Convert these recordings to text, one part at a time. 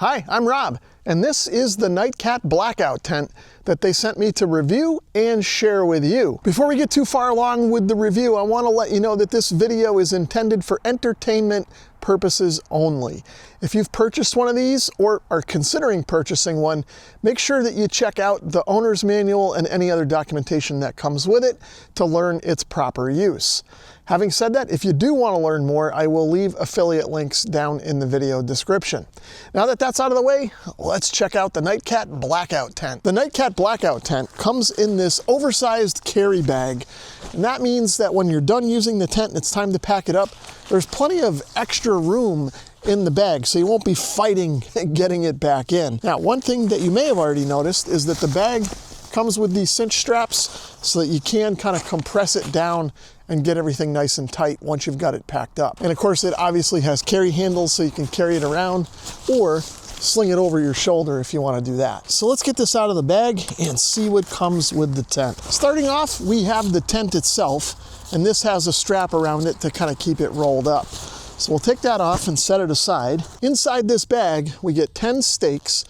Hi, I'm Rob, and this is the Nightcat Blackout tent that they sent me to review and share with you. Before we get too far along with the review, I want to let you know that this video is intended for entertainment purposes only. If you've purchased one of these or are considering purchasing one, make sure that you check out the owner's manual and any other documentation that comes with it to learn its proper use. Having said that, if you do want to learn more, I will leave affiliate links down in the video description. Now that that's out of the way, let's check out the Nightcat Blackout tent. The Nightcat Blackout tent comes in this oversized carry bag, and that means that when you're done using the tent and it's time to pack it up, there's plenty of extra room in the bag, so you won't be fighting getting it back in. Now, one thing that you may have already noticed is that the bag comes with these cinch straps so that you can kind of compress it down and get everything nice and tight once you've got it packed up. And of course, it obviously has carry handles so you can carry it around or sling it over your shoulder if you want to do that. So let's get this out of the bag and see what comes with the tent. Starting off, we have the tent itself, and this has a strap around it to kind of keep it rolled up. So we'll take that off and set it aside. Inside this bag, we get 10 stakes,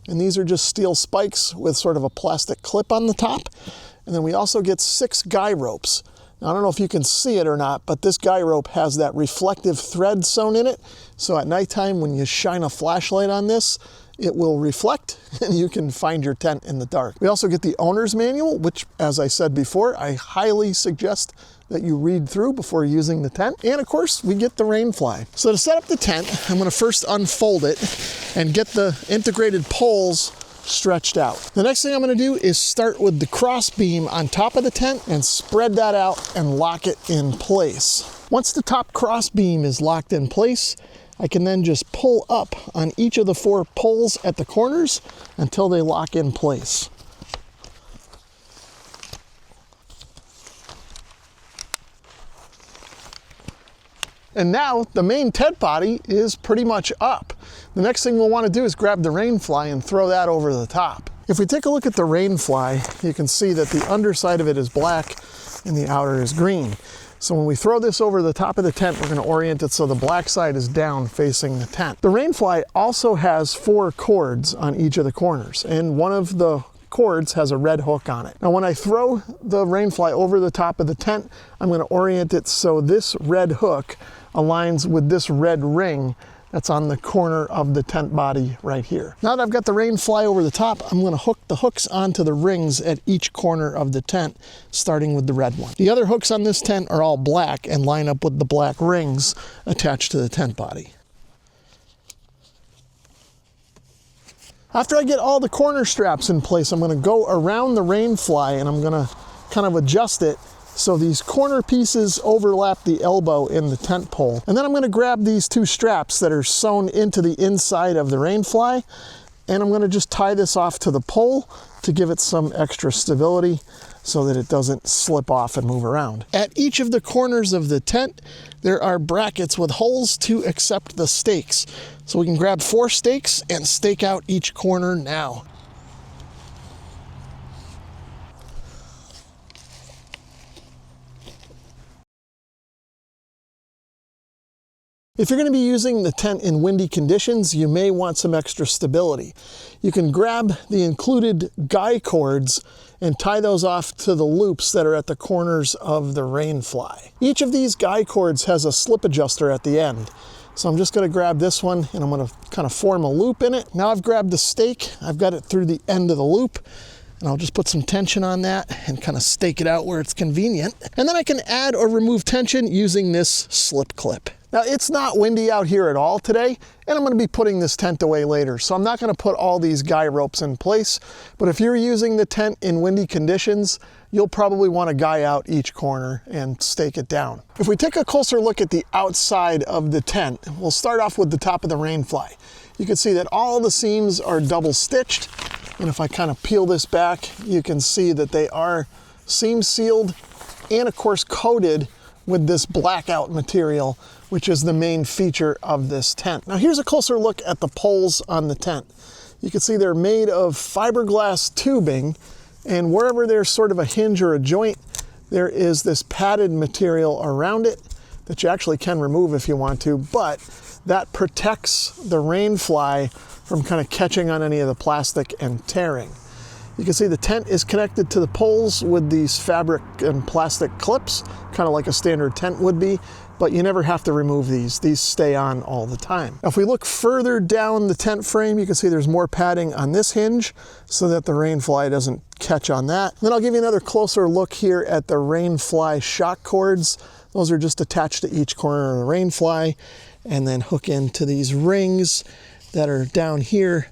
and these are just steel spikes with sort of a plastic clip on the top. And then we also get 6 guy ropes. Now, I don't know if you can see it or not, but this guy rope has that reflective thread sewn in it. So at nighttime, when you shine a flashlight on this, it will reflect and you can find your tent in the dark. We also get the owner's manual, which, as I said before, I highly suggest that you read through before using the tent. And of course, we get the rain fly. So to set up the tent, I'm gonna first unfold it and get the integrated poles stretched out. The next thing I'm gonna do is start with the cross beam on top of the tent and spread that out and lock it in place. Once the top cross beam is locked in place, I can then just pull up on each of the 4 poles at the corners until they lock in place. And now the main tent body is pretty much up. The next thing we'll want to do is grab the rain fly and throw that over the top. If we take a look at the rain fly, you can see that the underside of it is black and the outer is green. So when we throw this over the top of the tent, we're going to orient it so the black side is down facing the tent. The rain fly also has 4 cords on each of the corners, and one of the cords has a red hook on it. Now when I throw the rain fly over the top of the tent, I'm going to orient it so this red hook aligns with this red ring that's on the corner of the tent body right here. Now that I've got the rain fly over the top, I'm going to hook the hooks onto the rings at each corner of the tent, starting with the red one. The other hooks on this tent are all black and line up with the black rings attached to the tent body. After I get all the corner straps in place, I'm going to go around the rain fly and I'm going to kind of adjust it so these corner pieces overlap the elbow in the tent pole. And then I'm going to grab these 2 straps that are sewn into the inside of the rain fly, and I'm going to just tie this off to the pole to give it some extra stability so that it doesn't slip off and move around. At each of the corners of the tent, there are brackets with holes to accept the stakes. So we can grab 4 stakes and stake out each corner now. If you're going to be using the tent in windy conditions, you may want some extra stability. You can grab the included guy cords and tie those off to the loops that are at the corners of the rain fly. Each of these guy cords has a slip adjuster at the end. So I'm just going to grab this one and I'm going to kind of form a loop in it. Now I've grabbed the stake, I've got it through the end of the loop, and I'll just put some tension on that and kind of stake it out where it's convenient. And then I can add or remove tension using this slip clip. Now, it's not windy out here at all today, and I'm going to be putting this tent away later, so I'm not going to put all these guy ropes in place, but if you're using the tent in windy conditions, you'll probably want to guy out each corner and stake it down. If we take a closer look at the outside of the tent, we'll start off with the top of the rain fly. You can see that all the seams are double stitched, and if I kind of peel this back, you can see that they are seam sealed and of course coated with this blackout material, which is the main feature of this tent. Now here's a closer look at the poles on the tent. You can see they're made of fiberglass tubing, and wherever there's sort of a hinge or a joint, there is this padded material around it that you actually can remove if you want to, but that protects the rain fly from kind of catching on any of the plastic and tearing. You can see the tent is connected to the poles with these fabric and plastic clips, kind of like a standard tent would be, but you never have to remove these. These stay on all the time. Now, if we look further down the tent frame, you can see there's more padding on this hinge so that the rainfly doesn't catch on that. Then I'll give you another closer look here at the rainfly shock cords. Those are just attached to each corner of the rainfly and then hook into these rings that are down here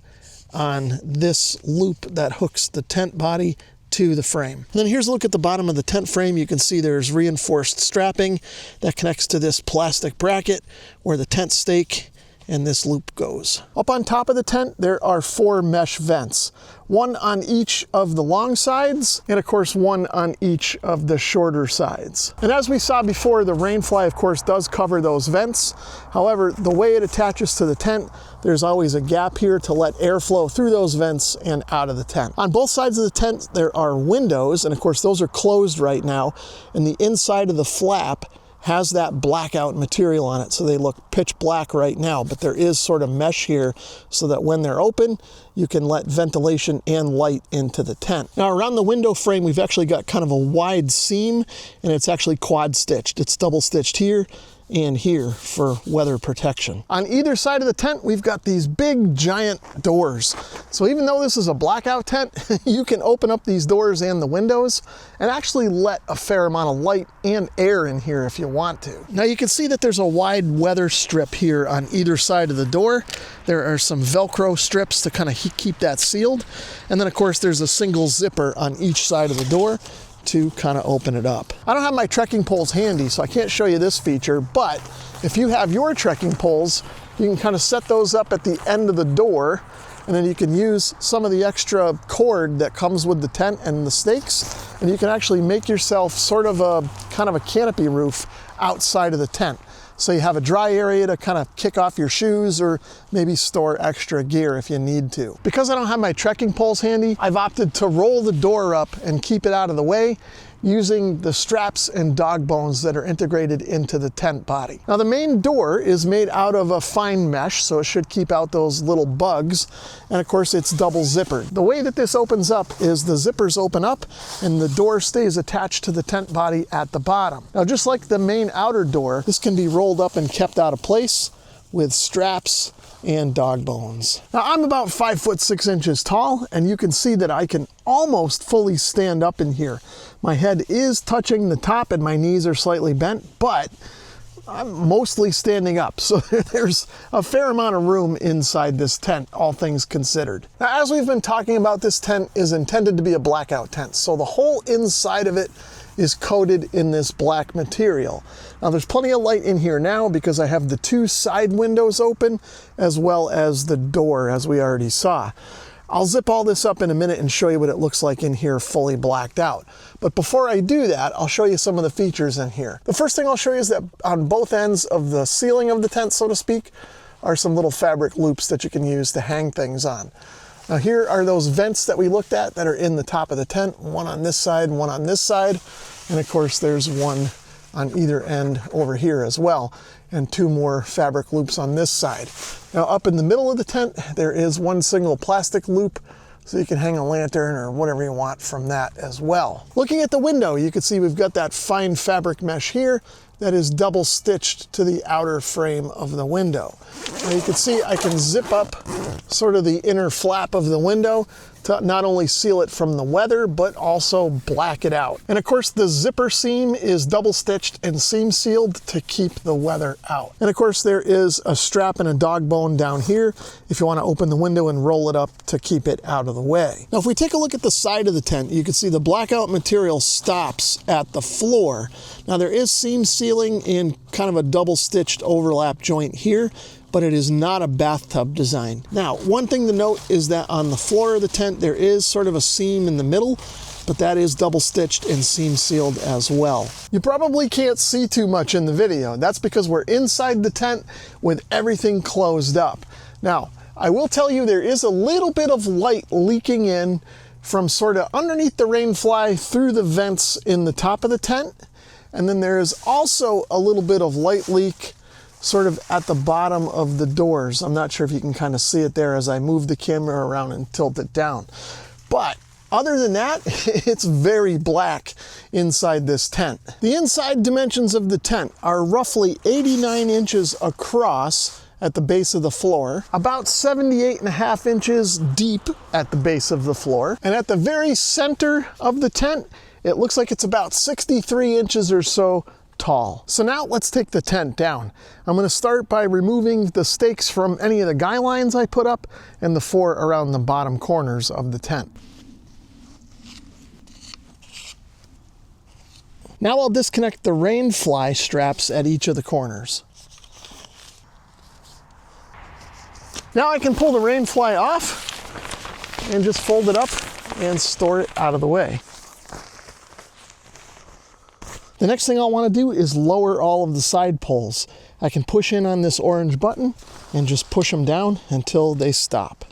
on this loop that hooks the tent body to the frame. And then here's a look at the bottom of the tent frame. You can see there's reinforced strapping that connects to this plastic bracket where the tent stake and this loop goes. Up on top of the tent, there are 4 mesh vents, one on each of the long sides, and of course one on each of the shorter sides. And as we saw before, the rainfly of course does cover those vents. However, the way it attaches to the tent, there's always a gap here to let air flow through those vents and out of the tent. On both sides of the tent, there are windows, and of course those are closed right now, and the inside of the flap has that blackout material on it, so they look pitch black right now, but there is sort of mesh here so that when they're open, you can let ventilation and light into the tent. Now around the window frame, we've actually got kind of a wide seam, and it's actually quad stitched. It's double stitched here and here for weather protection. On either side of the tent, we've got these big giant doors. So even though this is a blackout tent, you can open up these doors and the windows and actually let a fair amount of light and air in here if you want to. Now you can see that there's a wide weather strip here on either side of the door. There are some Velcro strips to kind of keep that sealed. And then of course there's a single zipper on each side of the door to kind of open it up. I don't have my trekking poles handy, so I can't show you this feature, but if you have your trekking poles, you can kind of set those up at the end of the door, and then you can use some of the extra cord that comes with the tent and the stakes, and you can actually make yourself sort of a kind of a canopy roof outside of the tent. So you have a dry area to kind of kick off your shoes or maybe store extra gear if you need to. Because I don't have my trekking poles handy, I've opted to roll the door up and keep it out of the way using the straps and dog bones that are integrated into the tent body. Now the main door is made out of a fine mesh, so it should keep out those little bugs. And of course it's double zippered. The way that this opens up is the zippers open up and the door stays attached to the tent body at the bottom. Now just like the main outer door, this can be rolled up and kept out of place with straps and dog bones. Now I'm about 5'6" tall, and you can see that I can almost fully stand up in here. My head is touching the top and my knees are slightly bent, but I'm mostly standing up, so there's a fair amount of room inside this tent, all things considered. Now, as we've been talking about, this tent is intended to be a blackout tent, so the whole inside of it is coated in this black material. Now there's plenty of light in here now because I have the 2 side windows open as well as the door, as we already saw. I'll zip all this up in a minute and show you what it looks like in here fully blacked out. But before I do that, I'll show you some of the features in here. The first thing I'll show you is that on both ends of the ceiling of the tent, so to speak, are some little fabric loops that you can use to hang things on. Now here are those vents that we looked at that are in the top of the tent, one on this side and one on this side. And of course there's one on either end over here as well, and 2 more fabric loops on this side. Now up in the middle of the tent, there is one single plastic loop, so you can hang a lantern or whatever you want from that as well. Looking at the window, you can see we've got that fine fabric mesh here that is double stitched to the outer frame of the window. Now you can see I can zip up sort of the inner flap of the window to not only seal it from the weather, but also black it out. And of course the zipper seam is double stitched and seam sealed to keep the weather out. And of course there is a strap and a dog bone down here if you want to open the window and roll it up to keep it out of the way. Now if we take a look at the side of the tent, you can see the blackout material stops at the floor. Now there is seam sealing in kind of a double stitched overlap joint here, but it is not a bathtub design. Now, one thing to note is that on the floor of the tent, there is sort of a seam in the middle, but that is double stitched and seam sealed as well. You probably can't see too much in the video. That's because we're inside the tent with everything closed up. Now, I will tell you there is a little bit of light leaking in from sort of underneath the rainfly through the vents in the top of the tent. And then there is also a little bit of light leak sort of at the bottom of the doors. I'm not sure if you can kind of see it there as I move the camera around and tilt it down. But other than that, it's very black inside this tent. The inside dimensions of the tent are roughly 89 inches across at the base of the floor, about 78.5 inches deep at the base of the floor, and at the very center of the tent, it looks like it's about 63 inches or so tall. So now let's take the tent down. I'm going to start by removing the stakes from any of the guy lines I put up and the 4 around the bottom corners of the tent. Now I'll disconnect the rain fly straps at each of the corners. Now I can pull the rain fly off and just fold it up and store it out of the way. The next thing I'll want to do is lower all of the side poles. I can push in on this orange button and just push them down until they stop.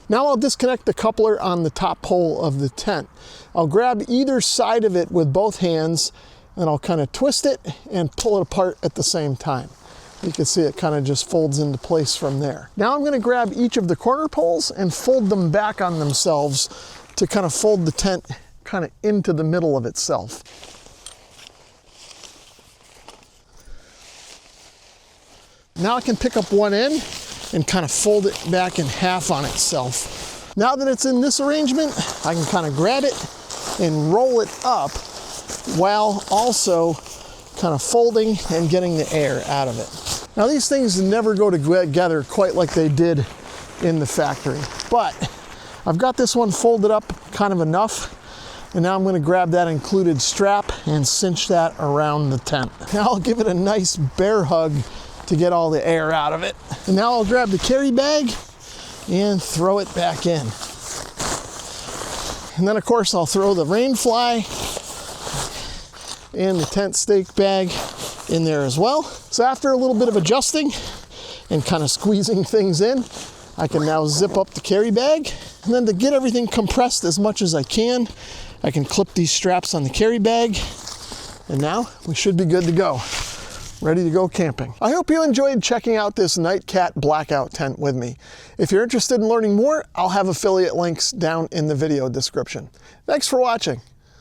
Now I'll disconnect the coupler on the top pole of the tent. I'll grab either side of it with both hands and I'll kind of twist it and pull it apart at the same time. You can see it kind of just folds into place from there. Now I'm going to grab each of the corner poles and fold them back on themselves to kind of fold the tent kind of into the middle of itself. Now I can pick up one end and kind of fold it back in half on itself. Now that it's in this arrangement, I can kind of grab it and roll it up while also kind of folding and getting the air out of it. Now these things never go together quite like they did in the factory, but I've got this one folded up kind of enough, and now I'm going to grab that included strap and cinch that around the tent. Now I'll give it a nice bear hug to get all the air out of it. And now I'll grab the carry bag and throw it back in. And then of course I'll throw the rain fly and the tent stake bag in there as well. So after a little bit of adjusting and kind of squeezing things in, I can now zip up the carry bag. And then to get everything compressed as much as I can clip these straps on the carry bag. And now we should be good to go. Ready to go camping. I hope you enjoyed checking out this Nightcat Blackout tent with me. If you're interested in learning more, I'll have affiliate links down in the video description. Thanks for watching.